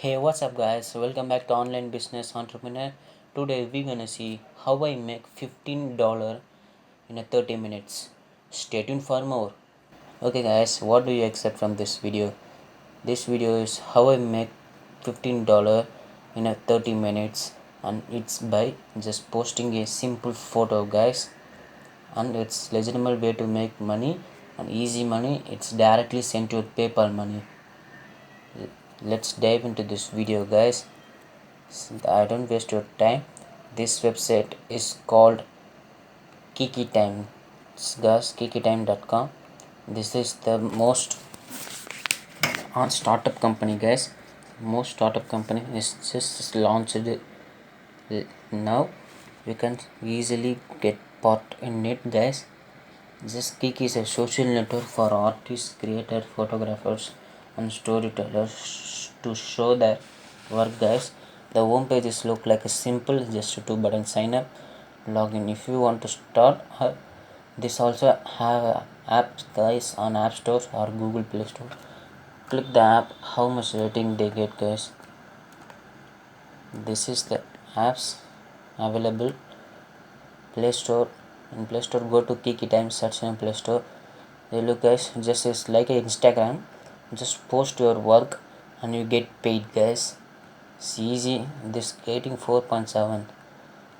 Hey, what's up, guys? Welcome back to Online Business Entrepreneur. Today, we're gonna see how I make $15 in a 30 minutes. Stay tuned for more. Okay, guys, what do you expect from this video? This video is how I make $15 in a 30 minutes, and it's by just posting a simple photo, guys. And it's legitimate way to make money and easy money. It's directly sent to your PayPal money. Let's dive into this video, guys. I don't waste your time. This website is called KikiTime. Guys, kikitime.com. This is the most on startup company, guys. Most startup company is just launched now. You can easily get part in it, guys. Just Kiki is a social network for artists, creators, photographers, and storytellers to show their work, guys. The home pages look like a simple, just two button sign up, login. If you want to start, this also have apps, guys, on App Store or Google Play Store. Click the app, how much rating they get, guys. This is the apps available. Play Store. In Play Store, go to Kiki Time, search in Play Store. They look, guys, just is like a Instagram. Just post your work and you get paid, guys. It's easy. This getting 4.7.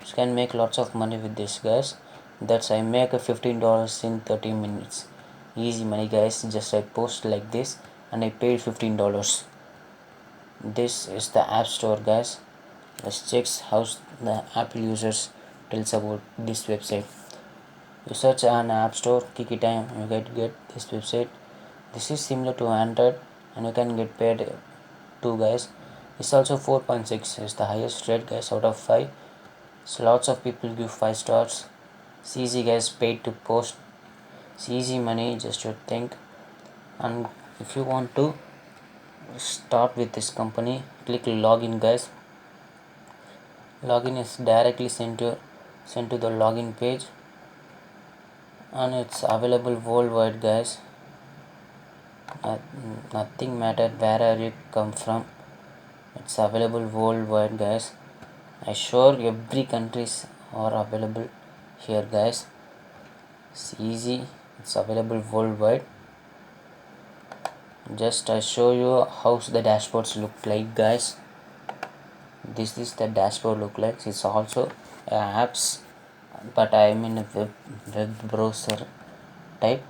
You can make lots of money with this, guys. That's I make a $15 in 30 minutes. Easy money, guys. Just I post like this and I paid $15. This is the App Store, guys. Let's check how the Apple users tells about this website. You search on App Store KikiTime, you get this website. This is similar to Android and you can get paid too, guys. It's also 4.6 is the highest rate, guys, out of 5. So lots of people give 5 stars. It's easy, guys, paid to post. It's easy money, just you think. And if you want to start with this company, click login, guys. Login is directly sent to the login page, and it's available worldwide, guys. Nothing matter where you come from, it's available worldwide, guys. I sure every countries are available here, guys. It's easy, it's available worldwide. Just I show you how the dashboards look like, guys. This is the dashboard look like. It's also apps, but I'm in a web browser type.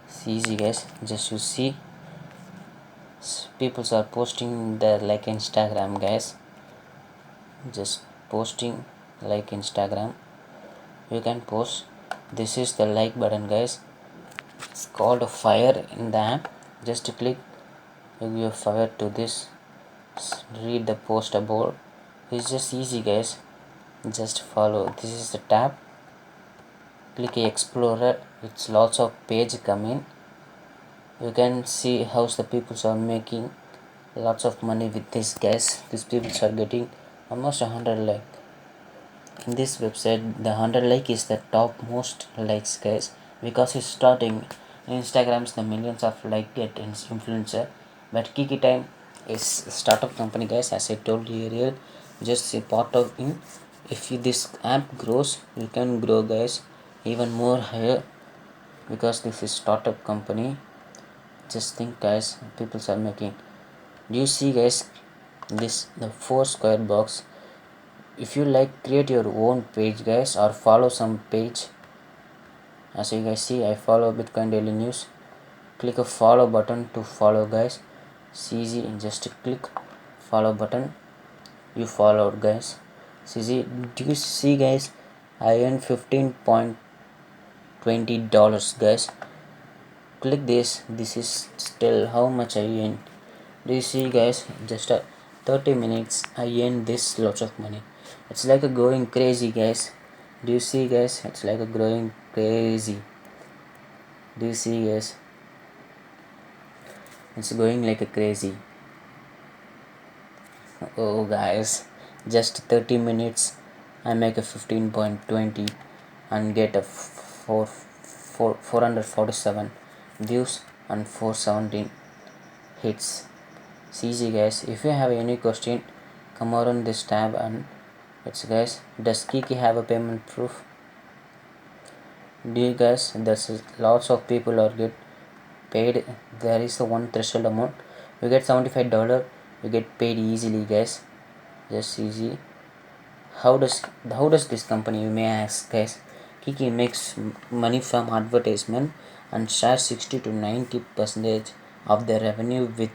It's easy, guys. Just you see people are posting there like Instagram, guys. Just posting like Instagram, you can post. This is the like button, guys. It's called a fire in the app. Just click, you give fire to this. Read the post about. It's just easy, guys. Just follow. This is the tab. Click explorer. It's lots of page come in. You can see how the people are making lots of money with this, guys. These people are getting almost 100 like. In this website, the 100 like is the top most likes, guys, because it's starting. Instagram's the millions of like get influencer, but Kiki Time is a startup company, guys. As I told you earlier, just a part of in. If this app grows, you can grow, guys, even more higher, because this is startup company. Just think, guys, people are making. Do you see, guys, this the 4 square box? If you like, create your own page, guys, or follow some page. As you guys see, I follow Bitcoin Daily News. Click a follow button to follow, guys. It's easy, just click follow button, you followed, guys. It's easy. Do you see, guys, I earn $15.20, guys. Click this. This is still how much I earn. Do you see, guys, just 30 minutes I earn this lots of money. It's like a going crazy, guys. Do you see, guys? It's like a growing crazy. Do you see, guys? It's going like a crazy. Oh, guys, just 30 minutes I make a 15.20 and get a 447 views and 417 hits. It's easy guys. If you have any question, come around this tab and it's guys, does Kiki have a payment proof? Do you guys, there's lots of people are get paid. There is a one threshold amount. You get $75, you get paid easily guys. Just easy. How does this company, you may ask guys? Kiki makes money from advertisement and shares 60 to 90 percentage of their revenue with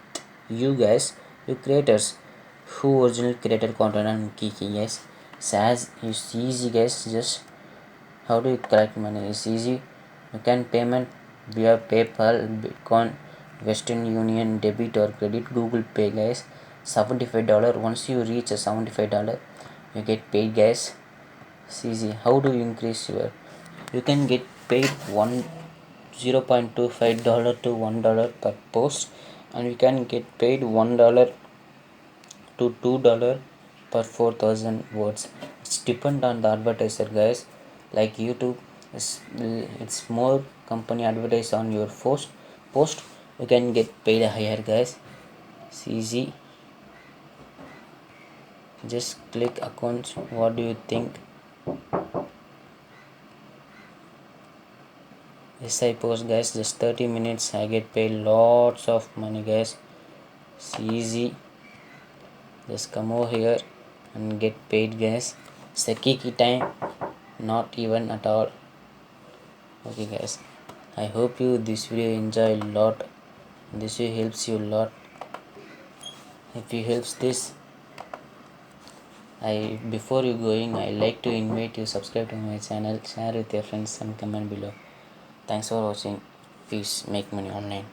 you guys, you creators who originally created content on Kiki guys. SAS is easy guys. Just how do you collect money? It's easy. You can payment via PayPal, Bitcoin, Western Union, debit or credit, Google Pay guys. $75. Once you reach a $75, you get paid guys. It's easy. How do you increase your? You can get paid $0.25 to $1 per post, and you can get paid $1 to $2 per 4,000 words. It's depend on the advertiser guys. Like YouTube, it's more company advertise on your post, you can get paid higher guys. It's easy. Just click accounts. What do you think? Yes, I post guys, just 30 minutes I get paid lots of money guys. It's easy. Just come over here and get paid guys. It's a Kiki time, not even at all. Okay guys, I hope you this video enjoy a lot. This video helps you a lot. If you helps this, before you going, I like to invite you subscribe to my channel, share with your friends and comment below. Thanks for watching. Peace. Make money online.